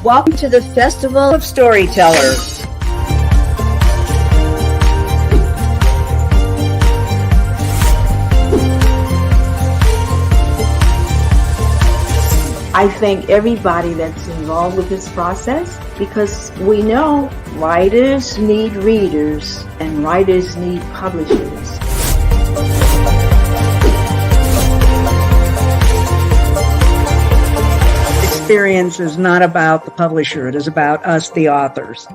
Welcome to the Festival of Storytellers. I thank everybody that's involved with this process because we know writers need readers and writers need publishers. Experience is not about the publisher. It is about us, the authors.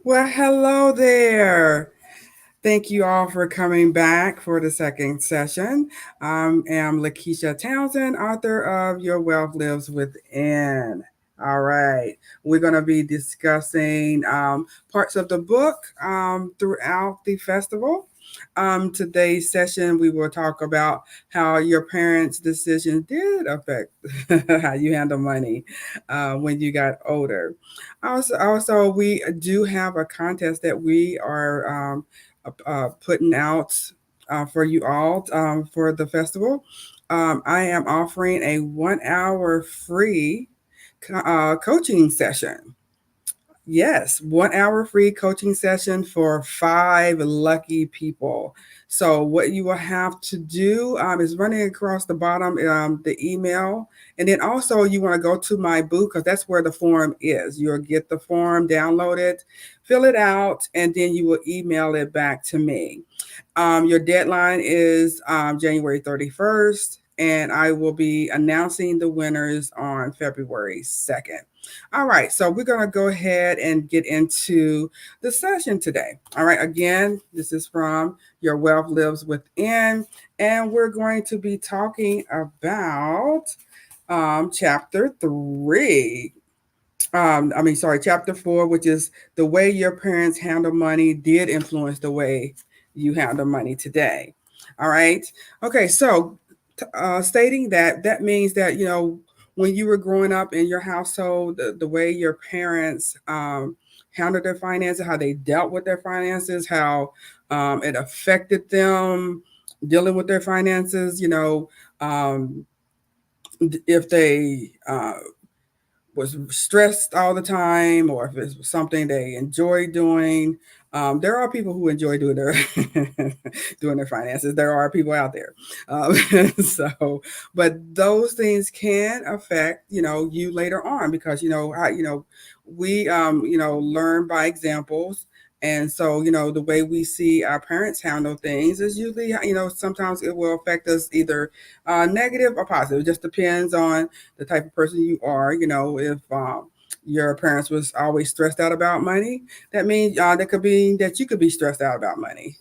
Well, hello there. Thank you all for coming back for the second session. I am Luckisha Townsend, author of Your Wealth Lives Within. All right. We're going to be discussing parts of the book throughout the festival. Today's session, we will talk about how your parents' decisions did affect how you handle money when you got older. Also, we do have a contest that we are putting out for you all for the festival. I am offering a 1 hour free coaching session. Yes, 1 hour free coaching session for 5 lucky people. So what you will have to do is running across the bottom the email, and then also you want to go to my booth because that's where the form is. You'll get the form, download it, fill it out, and then you will email it back to me. Your deadline is January 31st, and I will be announcing the winners on February 2nd. All right, so we're going to go ahead and get into the session today. All right, again, this is from Your Wealth Lives Within, and we're going to be talking about chapter 3. Chapter 4, which is the way your parents handle money did influence the way you handle money today. All right. Okay, so stating that means that, when you were growing up in your household, the way your parents handled their finances, how they dealt with their finances, how it affected them dealing with their finances, if they was stressed all the time or if it was something they enjoy doing. There are people who enjoy doing their doing their finances. There are people out there. But those things can affect, you later on because, we, learn by examples. And so, the way we see our parents handle things is usually, sometimes it will affect us either negative or positive. It just depends on the type of person you are. If your parents was always stressed out about money, that means that could be that you could be stressed out about money.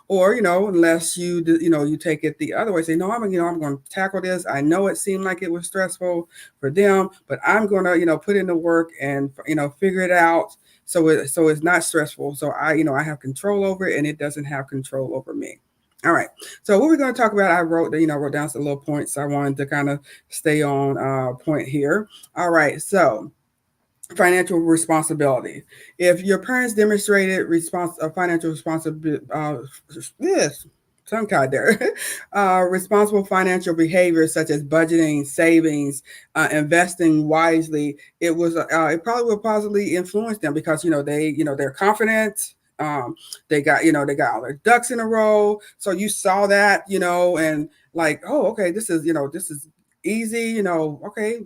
Or unless you you take it the other way, say no, I'm going to tackle this. I know it seemed like it was stressful for them, but I'm going to put in the work and figure it out so it's not stressful. So I have control over it and it doesn't have control over me. All right. So what we're going to talk about, I wrote down some little points. I wanted to kind of stay on point here. All right. So financial responsibility. If your parents demonstrated financial responsibility, yes, tongue tied there. Responsible financial behaviors such as budgeting, savings, investing wisely. It probably will positively influence them because they're confident. Um, they got all their ducks in a row. So you saw that, and like, oh, okay, this is easy. Okay,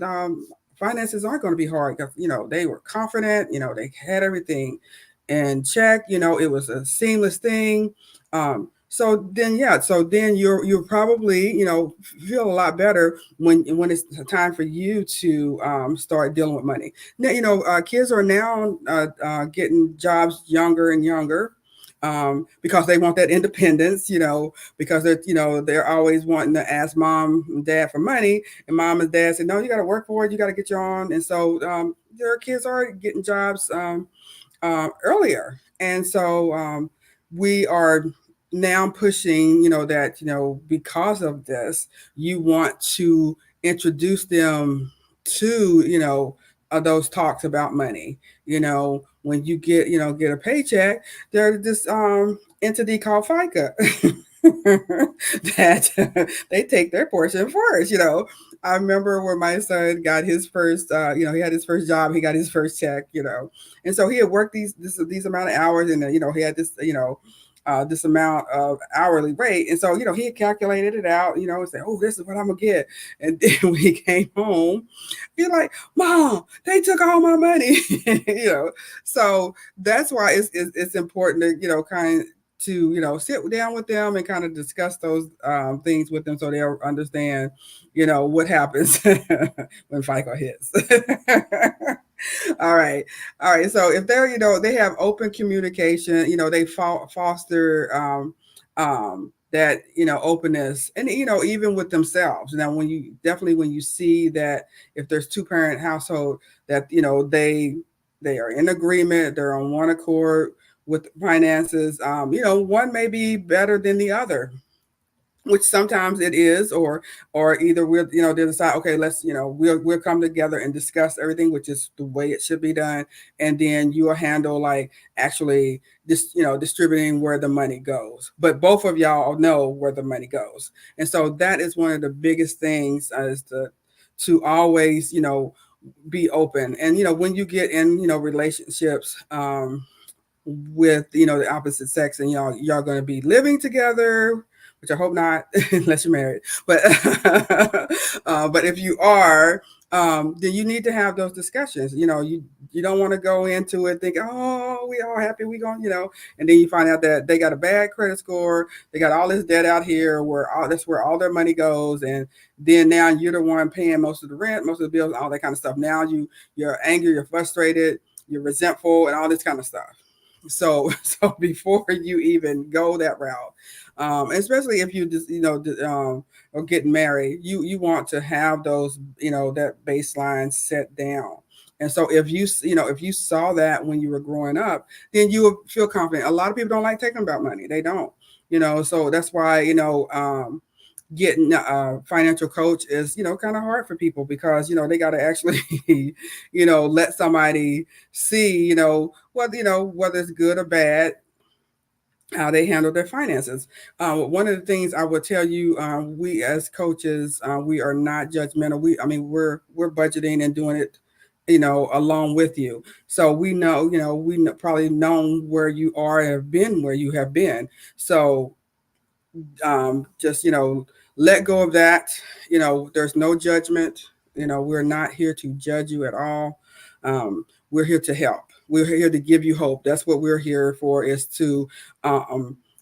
finances aren't going to be hard because they were confident. They had everything in check. It was a seamless thing. So then you'll probably feel a lot better when it's time for you to start dealing with money. Now kids are now getting jobs younger and younger. Because they want that independence, because they're always wanting to ask mom and dad for money, and mom and dad say, no, you got to work for it, you got to get your own. And so their kids are getting jobs earlier. And so we are now pushing, that, because of this, you want to introduce them to, those talks about money. When you get a paycheck, there's this entity called FICA that they take their portion first. I remember when my son got his first, he had his first job, he got his first check, and so he had worked these amount of hours, and he had this, this amount of hourly rate, and so he had calculated it out, and said, "Oh, this is what I'm gonna get." And then when he came home, he's like, "Mom, they took all my money," So that's why it's important to kind to sit down with them and kind of discuss those things with them so they'll understand what happens when FICO hits. all right all right, so if they're they have open communication, they foster that openness, and even with themselves. Now when you see that if there's two-parent household, that they are in agreement, they're on one accord with finances. One may be better than the other, which sometimes it is, or either we'll they decide, okay, let's we'll come together and discuss everything, which is the way it should be done, and then you'll handle like actually distributing where the money goes. But both of y'all know where the money goes, and so that is one of the biggest things, is to always be open. And when you get in relationships with the opposite sex, and y'all going to be living together, which I hope not, unless you're married. But but if you are, then you need to have those discussions. You don't want to go into it thinking, oh, we all happy, we going, and then you find out that they got a bad credit score, they got all this debt out here, that's where all their money goes, and then now you're the one paying most of the rent, most of the bills, all that kind of stuff. Now you're angry, you're frustrated, you're resentful, and all this kind of stuff. So before you even go that route, especially if you just or getting married, you want to have those that baseline set down. And so if you saw that when you were growing up, then you would feel confident. A lot of people don't like talking about money. They don't. So that's why getting a financial coach is kind of hard for people, because they got to actually let somebody see whether it's good or bad, how they handle their finances. One of the things I would tell you, we as coaches, we are not judgmental. We're budgeting and doing it along with you. So we know, probably known where you are and have been where you have been. So just let go of that. There's no judgment. We're not here to judge you at all. We're here to help. We're here to give you hope. That's what we're here for, is to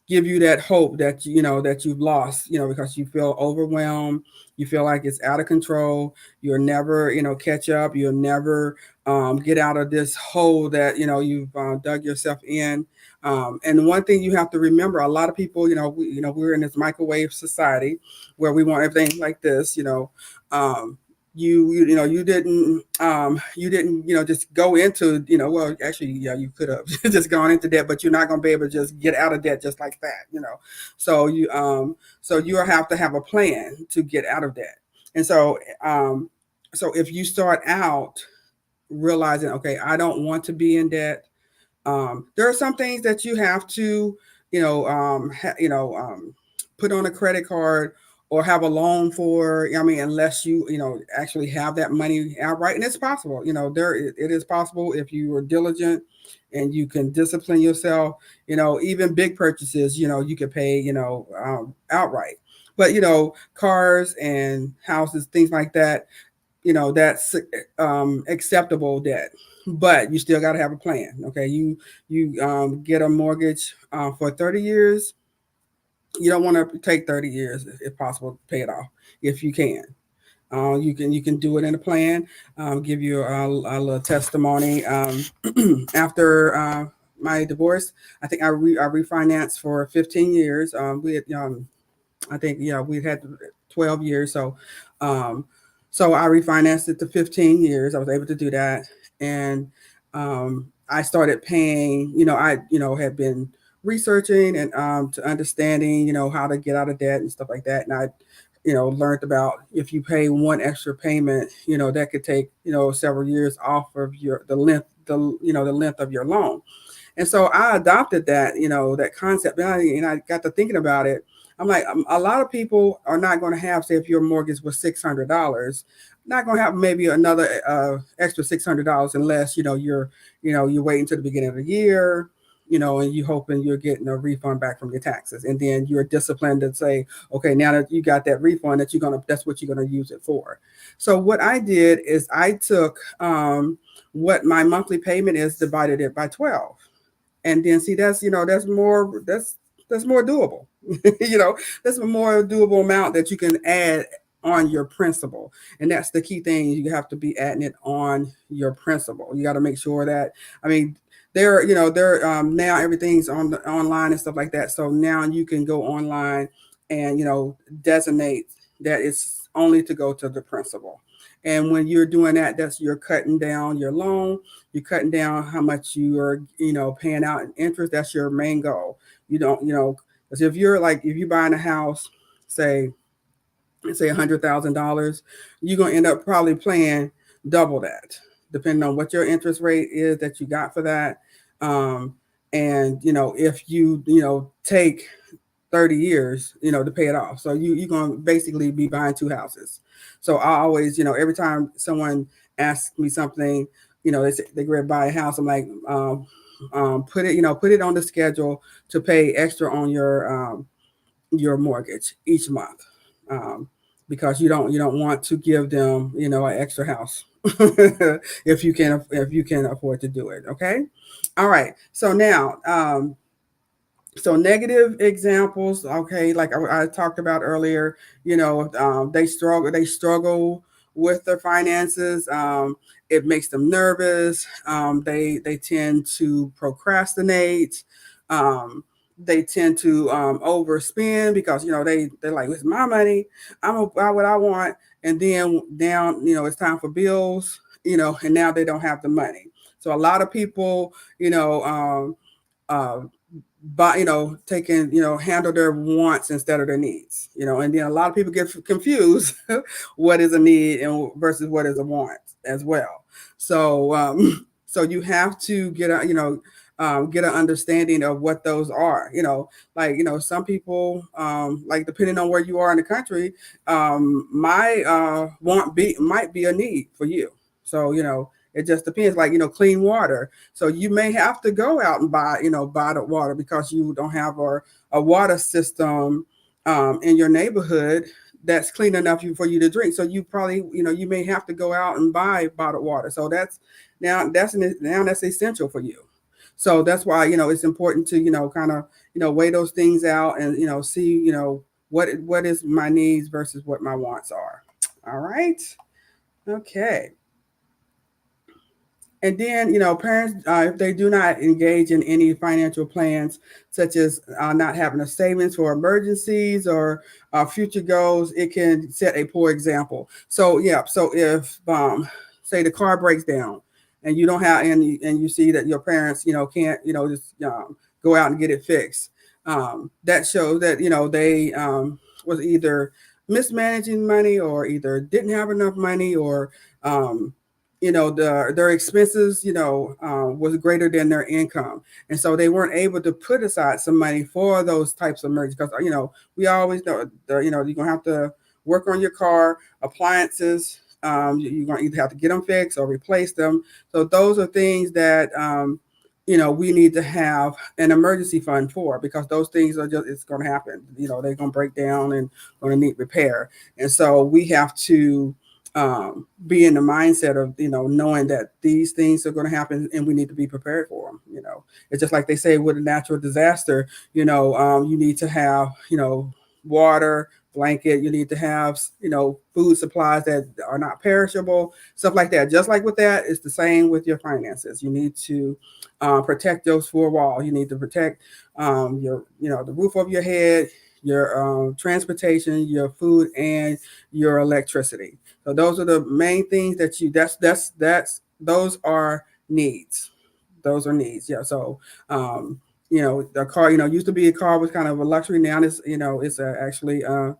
give you that hope that that you've lost, because you feel overwhelmed, you feel like it's out of control, you'll never catch up, you'll never get out of this hole that you've dug yourself in. And one thing you have to remember, a lot of people, we're in this microwave society where we want everything like this. You didn't just go into well, actually, yeah, you could have just gone into debt, but you're not going to be able to just get out of debt just like that. So you have to have a plan to get out of debt. And so if you start out realizing, okay, I don't want to be in debt, there are some things that you have to put on a credit card or have a loan for. I mean, unless you actually have that money outright, and it's possible. It is possible if you are diligent and you can discipline yourself. Even big purchases, you could pay, outright. But cars and houses, things like that, that's acceptable debt, but you still got to have a plan. Okay, you get a mortgage for 30 years. You don't want to take 30 years, if possible, to pay it off if you can. You can do it in a plan. Give you a little testimony. After my divorce, I think I refinanced for 15 years. We had, I think, yeah, we had 12 years. Um, so I refinanced it to 15 years. I was able to do that. And I started paying, had been researching and to understanding, how to get out of debt and stuff like that. And I, learned about if you pay one extra payment, that could take, several years off of the length of your loan. And so I adopted that, that concept, and I got to thinking about it. I'm like, a lot of people are not going to have, say, if your mortgage was $600, not going to have maybe another extra $600 unless you're waiting to the beginning of the year, and you hoping you're getting a refund back from your taxes, and then you're disciplined to say, okay, now that you got that refund, that's what you're gonna use it for. So what I did is I took what my monthly payment is, divided it by 12, and then see that's more doable. That's a more doable amount that you can add on your principal, and that's the key thing. You have to be adding it on your principal. You got to make sure that, I mean, now everything's online and stuff like that, so now you can go online and designate that it's only to go to the principal. And when you're doing that, you're cutting down your loan. You're cutting down how much you are, paying out in interest. That's your main goal. You don't, because if you're buying a house, say $100,000, you're gonna end up probably paying double that, depending on what your interest rate is that you got for that. Um, and if you take 30 years, to pay it off. So you're going to basically be buying two houses. So I always, every time someone asks me something, they say they go buy a house. I'm like, put it on the schedule to pay extra on your mortgage each month. Um, because you don't want to give them, an extra house if you can afford to do it. Okay. All right. So now, so negative examples, okay, like I talked about earlier, they struggle with their finances. It makes them nervous. They tend to procrastinate. Um, they tend to overspend because they're like, it's my money. I'm gonna buy what I want, and then down, it's time for bills, and now they don't have the money. So a lot of people, uh, but taking handle their wants instead of their needs, and then a lot of people get confused what is a need and versus what is a want as well. So so you have to get an understanding of what those are. Like some people, like depending on where you are in the country, my want might be a need for you. So it just depends. Like clean water, so you may have to go out and buy bottled water because you don't have a water system in your neighborhood that's clean enough for you to drink. So you probably you may have to go out and buy bottled water. So that's essential for you. So that's why it's important to kind of weigh those things out and see what is my needs versus what my wants are. All right. Okay. And then, parents, if they do not engage in any financial plans, such as not having a savings for emergencies or future goals, it can set a poor example. So, yeah. So if, say, the car breaks down, and you don't have, and you see that your parents, can't, just go out and get it fixed, that shows that they was either mismanaging money, or either didn't have enough money, or their expenses, was greater than their income, and so they weren't able to put aside some money for those types of emergencies. Because we always know, you're gonna have to work on your car, appliances. You're gonna either have to get them fixed or replace them. So those are things that we need to have an emergency fund for, because those things are just, it's going to happen. They're going to break down and going to need repair, and so we have to be in the mindset of knowing that these things are going to happen and we need to be prepared for them. It's just like they say with a natural disaster. You need to have water, blanket. You need to have food supplies that are not perishable, stuff like that. Just like with that, it's the same with your finances. You need to protect those four walls. You need to protect your the roof over your head, your transportation, your food, and your electricity. So those are the main things that that's those are needs. Those are needs. Yeah. So the car, used to be a car was kind of a luxury. Now it's actually a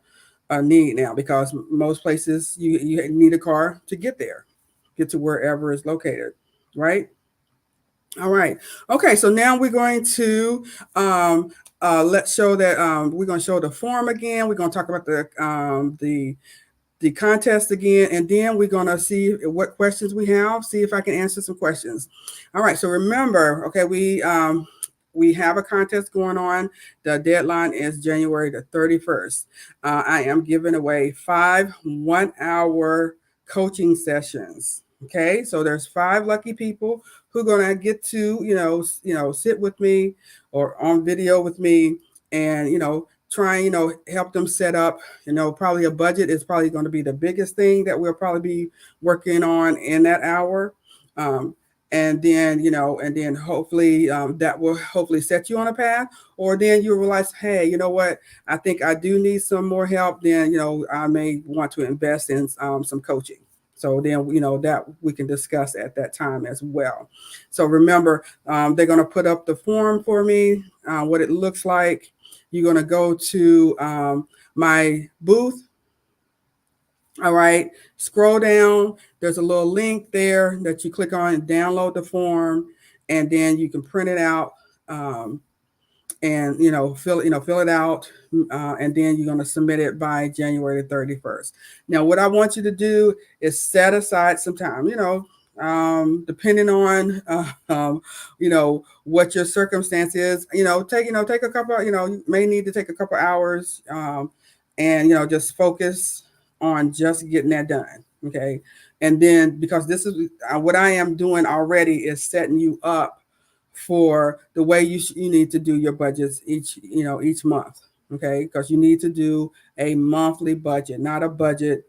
need now, because most places you need a car to get there, get to wherever it's located, right? All right. Okay. So now we're going to let's show that we're going to show the form again. We're going to talk about the contest again, and then we're going to see what questions we have, see if I can answer some questions. All right, so remember, okay, we have a contest going on. The deadline is January the 31st. I am giving away 5 1-hour coaching sessions. Okay, so there's 5 lucky people who are going to get to sit with me or on video with me, and try and help them set up. Probably a budget is probably going to be the biggest thing that we'll probably be working on in that hour. um, and then hopefully that will hopefully set you on a path, or then you realize, hey, you know what, I think I do need some more help. Then I may want to invest in some coaching. So then that we can discuss at that time as well. So remember, they're going to put up the form for me, what it looks like. You're going to go to my booth. All right. Scroll down. There's a little link there that you click on and download the form, and then you can print it out. And fill it out, and then you're going to submit it by January the 31st. Now what I want you to do is set aside some time, depending on what your circumstance is. Take a couple, you may need to take a couple hours, and just focus on just getting that done. Okay. And then, because this is what I am doing already, is setting you up for the way you need to do your budgets each month. Okay, because you need to do a monthly budget, not a budget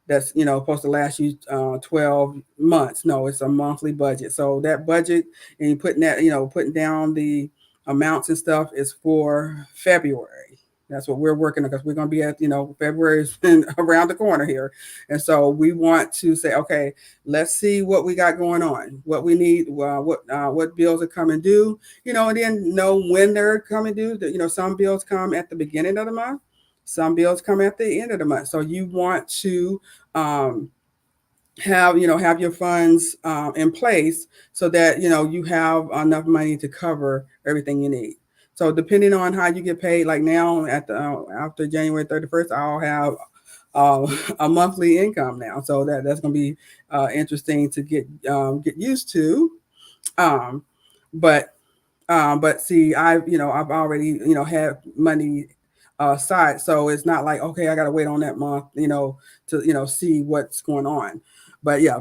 that's supposed to last you 12 months. No, it's a monthly budget. So that budget, and you putting down the amounts and stuff, is for February. That's what we're working on, because we're going to be at February is around the corner here. And so we want to say, okay, let's see what we got going on, what we need, what bills are coming due, and then know when they're coming due. Some bills come at the beginning of the month, some bills come at the end of the month. So you want to have your funds in place, so that you have enough money to cover everything you need. So depending on how you get paid, like now at the after January 31st, I'll have a monthly income now. So that's going to be interesting to get used to. Um, but see, I've already had money aside, so it's not like, okay, I got to wait on that month to see what's going on. But yeah,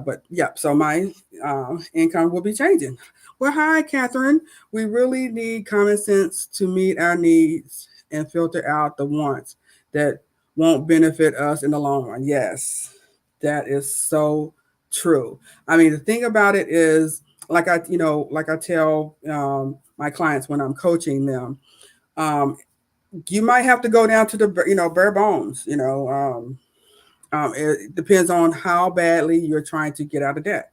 so my income will be changing. Well, hi, Catherine. We really need common sense to meet our needs and filter out the wants that won't benefit us in the long run. Yes, that is so true. I mean, the thing about it is, like I tell my clients when I'm coaching them, you might have to go down to the bare bones. It depends on how badly you're trying to get out of debt.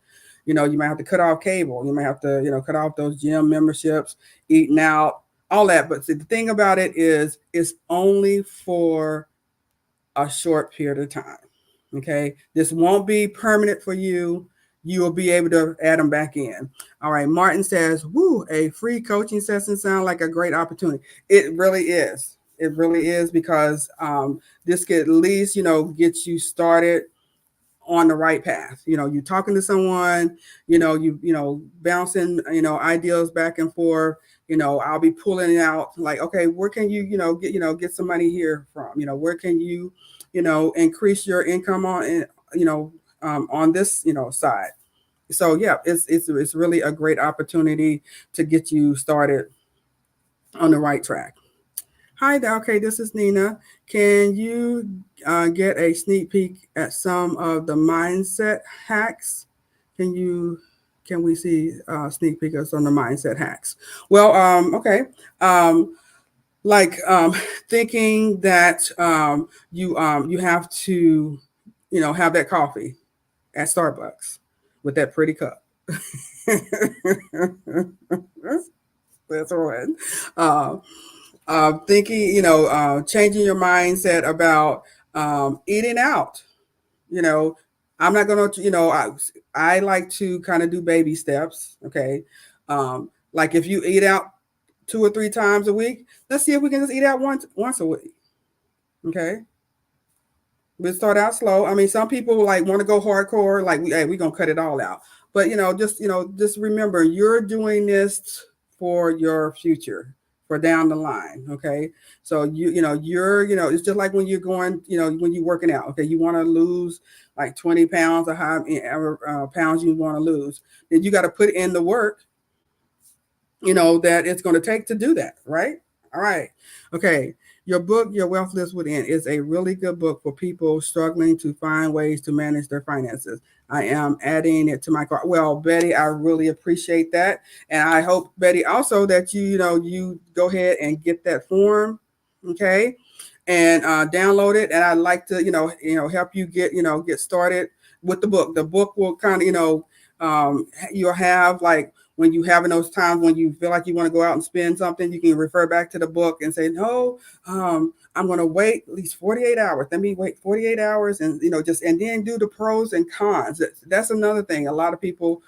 You might have to cut off cable. You might have to, cut off those gym memberships, eating out, all that. But see, the thing about it is, it's only for a short period of time. Okay. This won't be permanent for you. you will be able to add them back in. All right. Martin says, woo, a free coaching session sounds like a great opportunity. It really is. It really is because this could at least, get you started on the right path. You talking to someone, bouncing, ideas back and forth. I'll be pulling it out like, okay, where can you, get some money here from? Where can you, increase your income on this, side. So yeah, it's really a great opportunity to get you started on the right track. Hi there. Okay, this is Nina. Can you get a sneak peek at some of the mindset hacks? Can you can we see sneak peekers on the mindset hacks? Well, okay. Um, like thinking that you have to have that coffee at Starbucks with that pretty cup. That's one. Uh, Thinking, changing your mindset about eating out. You know, I'm not gonna, I like to kind of do baby steps. Okay, like if you eat out 2 or 3 times a week, let's see if we can just eat out once a week. Okay, we start out slow. I mean, some people like want to go hardcore, like we gonna cut it all out. But just remember, you're doing this for your future, for down the line. Okay, so it's just like when you're going, when you're working out. Okay, you want to lose like 20 pounds or however pounds you want to lose, then you got to put in the work that it's going to take to do that, right? All right. Okay. Your book, Your Wealth Lives Within, is a really good book for people struggling to find ways to manage their finances. I am adding it to my cart. Well, Betty, I really appreciate that. And I hope, Betty, also that you go ahead and get that form, okay? And download it. And I'd like to, help you get started with the book. The book will kind of, you'll have like when you having those times when you feel like you want to go out and spend something, you can refer back to the book and say, no, I'm going to wait at least 48 hours. Let me wait 48 hours and, and then do the pros and cons. That's another thing. A lot of people,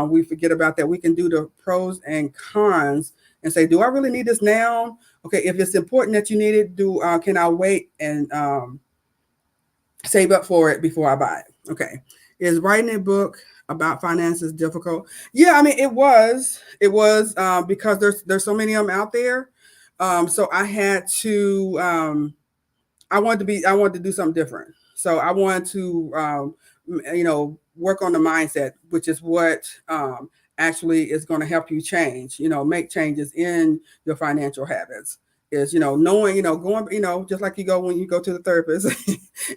we forget about that. We can do the pros and cons and say, do I really need this now? Okay. If it's important that you need it, can I wait and save up for it before I buy it? Okay. Is writing a book about finances difficult? Yeah, I mean it was because there's so many of them out there. So I had to I wanted to do something different. So I wanted to work on the mindset, which is what actually is going to help you change, make changes in your financial habits. Is knowing, going, just like you go when you go to the therapist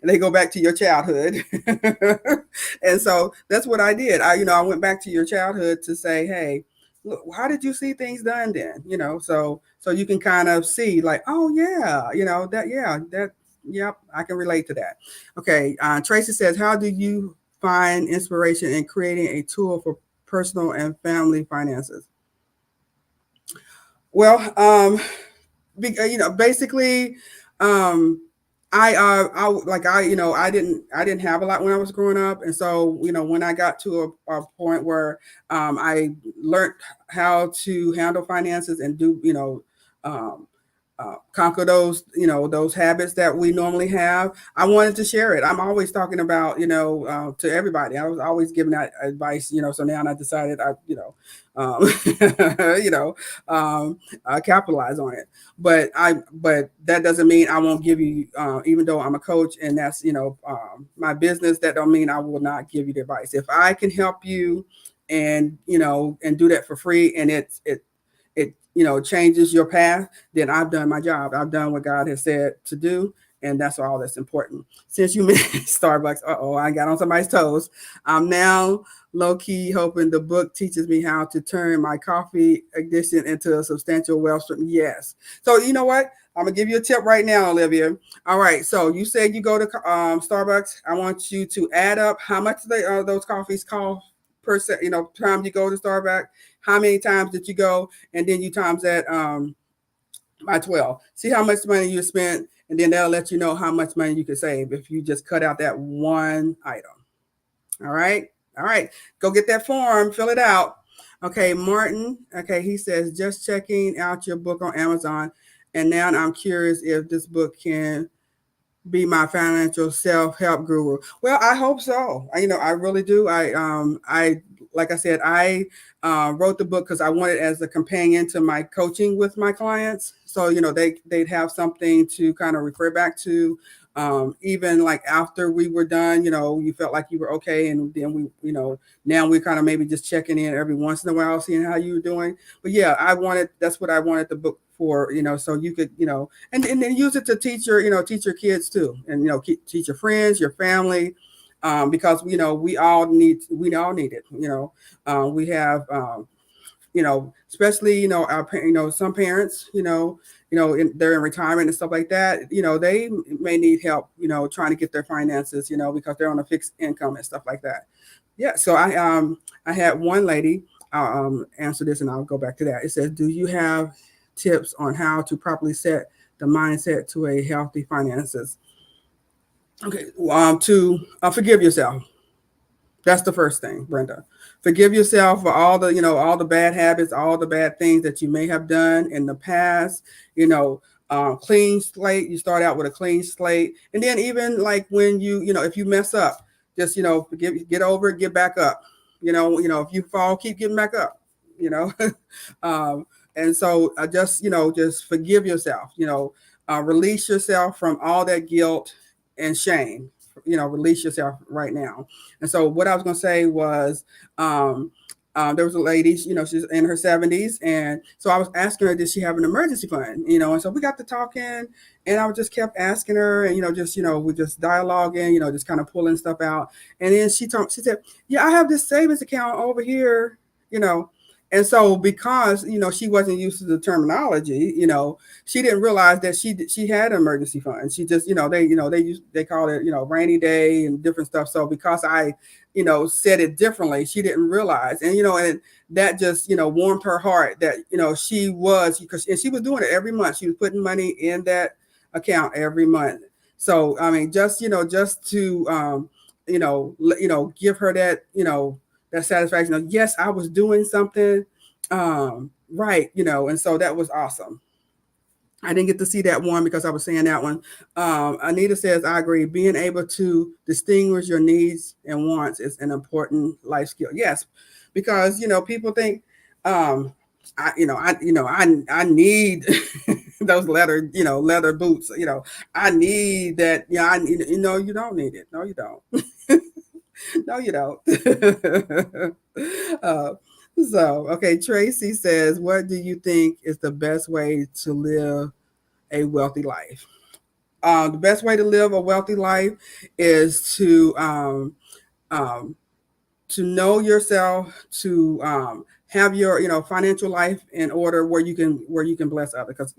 and they go back to your childhood. And so that's what I did. I went back to your childhood to say, hey, look, how did you see things done then? So you can kind of see like, oh yeah, that yep, I can relate to that. Okay, Tracy says, how do you find inspiration in creating a tool for personal and family finances? Well, basically, um, I like I didn't have a lot when I was growing up, and so when I got to a point where I learned how to handle finances and do um, conquer those habits that we normally have. I wanted to share it. I'm always talking about to everybody. I was always giving that advice. So now I decided um, you know capitalize on it. But that doesn't mean I won't give you even though I'm a coach and that's my business, that don't mean I will not give you the advice. If I can help you and and do that for free, and it changes your path, then I've done my job. I've done what God has said to do, and that's all that's important. Since you mentioned Starbucks, I got on somebody's toes. I'm now low key hoping the book teaches me how to turn my coffee addiction into a substantial wealth stream. Yes. So you know what? I'm gonna give you a tip right now, Olivia. All right. So you said you go to Starbucks. I want you to add up how much those coffees cost per se, time you go to Starbucks. How many times did you go? And then you times that by 12. See how much money you spent, and then that'll let you know how much money you could save if you just cut out that one item. All right. All right, go get that form, fill it out. Okay, Martin. Okay, he says just checking out your book on Amazon, and now I'm curious if this book can be my financial self-help guru. Well, I hope so. I really do. I like I said, I wrote the book because I wanted as a companion to my coaching with my clients. So they'd have something to kind of refer back to. Even like after we were done, you felt like you were okay, and then now we're kind of maybe just checking in every once in a while, seeing how you were doing. But yeah, that's what I wanted the book for. So you could and then use it to teach your kids too, and teach your friends, your family, because we all need it. We have especially our some parents they're in retirement and stuff like that. They may need help trying to get their finances because they're on a fixed income and stuff like that. Yeah, so I had one lady. I'll answer this and I'll go back to that. It says, do you have tips on how to properly set the mindset to a healthy finances? Okay, to forgive yourself. That's the first thing, Brenda. Forgive yourself for all the bad habits, all the bad things that you may have done in the past. Clean slate. You start out with a clean slate, and then even like when if you mess up, just forgive, get over it, get back up. If you fall, keep getting back up. You know, um, and so just forgive yourself. Release yourself from all that guilt and shame. Release yourself right now. And so what I was going to say was, there was a lady, she's in her 70s. And so I was asking her, did she have an emergency fund? And so we got to talking, and I just kept asking her, and, we just dialoguing, just kind of pulling stuff out. And then she said, yeah, I have this savings account over here, you know. And so because, she wasn't used to the terminology, she didn't realize that she had an emergency fund. She just, they call it, rainy day and different stuff. So because I, said it differently, she didn't realize. And that just, warmed her heart that, and she was doing it every month. She was putting money in that account every month. So, I mean, just to, give her that, that satisfaction of, yes, I was doing something right, and so that was awesome. I didn't get to see that one because I was saying that one. Anita says, I agree. Being able to distinguish your needs and wants is an important life skill. Yes, because people think, I need those leather boots. I need that. I need. You don't need it. No, you don't. No, you don't. uh, okay, Tracy says, what do you think is the best way to live a wealthy life? The best way to live a wealthy life is um, to know yourself, to have your financial life in order where you can bless others, because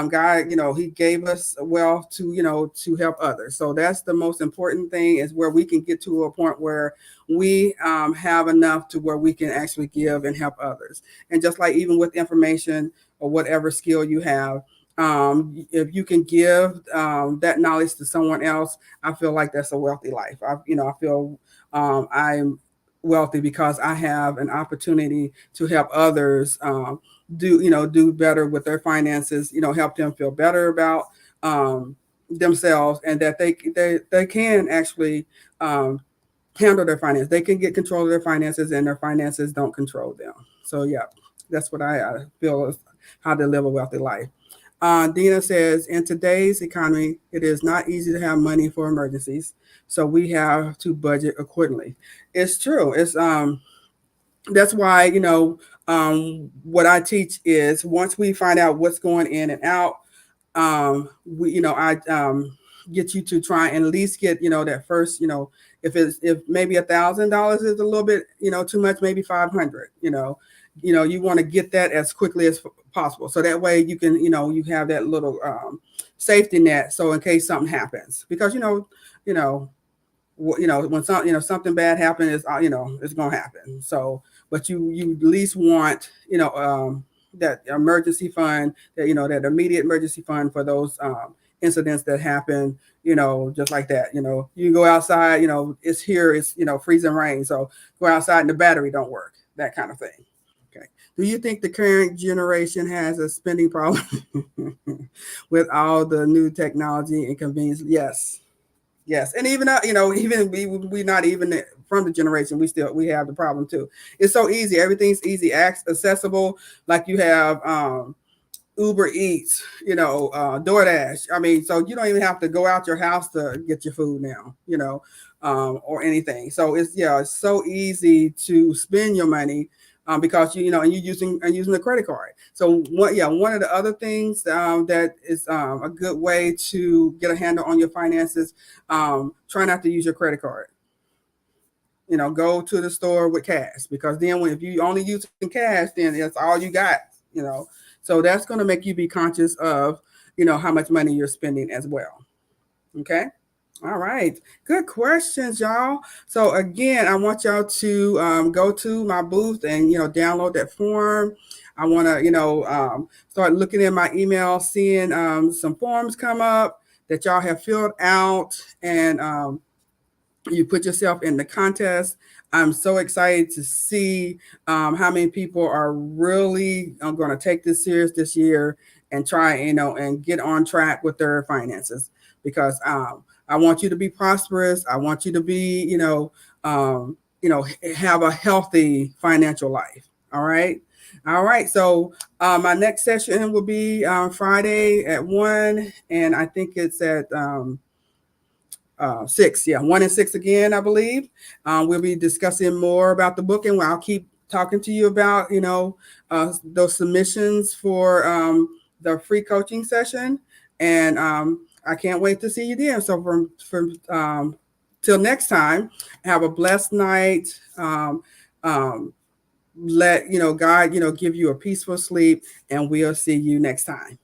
God, he gave us wealth to help others. So that's the most important thing, is where we can get to a point where we have enough to where we can actually give and help others. And just like even with information or whatever skill you have, if you can give that knowledge to someone else, I feel like that's a wealthy life. I feel I'm wealthy because I have an opportunity to help others do better with their finances. Help them feel better about themselves, and that they can actually handle their finances. They can get control of their finances, and their finances don't control them. So yeah, that's what I feel is how to live a wealthy life. Dina says, in today's economy, it is not easy to have money for emergencies, so we have to budget accordingly. It's true. It's That's why what I teach is, once we find out what's going in and out, I get you to try and at least get that first, if maybe $1,000 is a little bit too much, maybe 500. You want to get that as quickly as possible, so that way you can you have that little safety net, so in case something happens, because you know when something bad happens, it's gonna happen. So, but you at least want that emergency fund, that that immediate emergency fund for those incidents that happen, just like that. You go outside, it's here, it's, freezing rain. So go outside and the battery don't work, that kind of thing. Okay. Do you think the current generation has a spending problem with all the new technology and convenience? Yes. Yes, and even even we not even from the generation, we have the problem too. It's so easy. Everything's easy, accessible. Like you have Uber Eats, DoorDash. I mean, so you don't even have to go out your house to get your food now, or anything. So it's so easy to spend your money because and you're using a credit card. So one of the other things that is a good way to get a handle on your finances, try not to use your credit card. Go to the store with cash, because then if you only using cash, then that's all you got. So that's going to make you be conscious of how much money you're spending as well. Okay. All right. Good questions, y'all. So again, I want y'all to go to my booth and download that form. I want to start looking at my email, seeing some forms come up that y'all have filled out, and you put yourself in the contest. I'm so excited to see how many people are really going to take this serious this year and try, and get on track with their finances, because I want you to be prosperous. I want you to be, have a healthy financial life. All right. All right. So my next session will be Friday at 1, and I think it's at 6. Yeah, 1 and 6 again, I believe. We'll be discussing more about the book, and I'll keep talking to you about, those submissions for the free coaching session. And I can't wait to see you then. So from till next time, have a blessed night. Let God, give you a peaceful sleep, and we'll see you next time.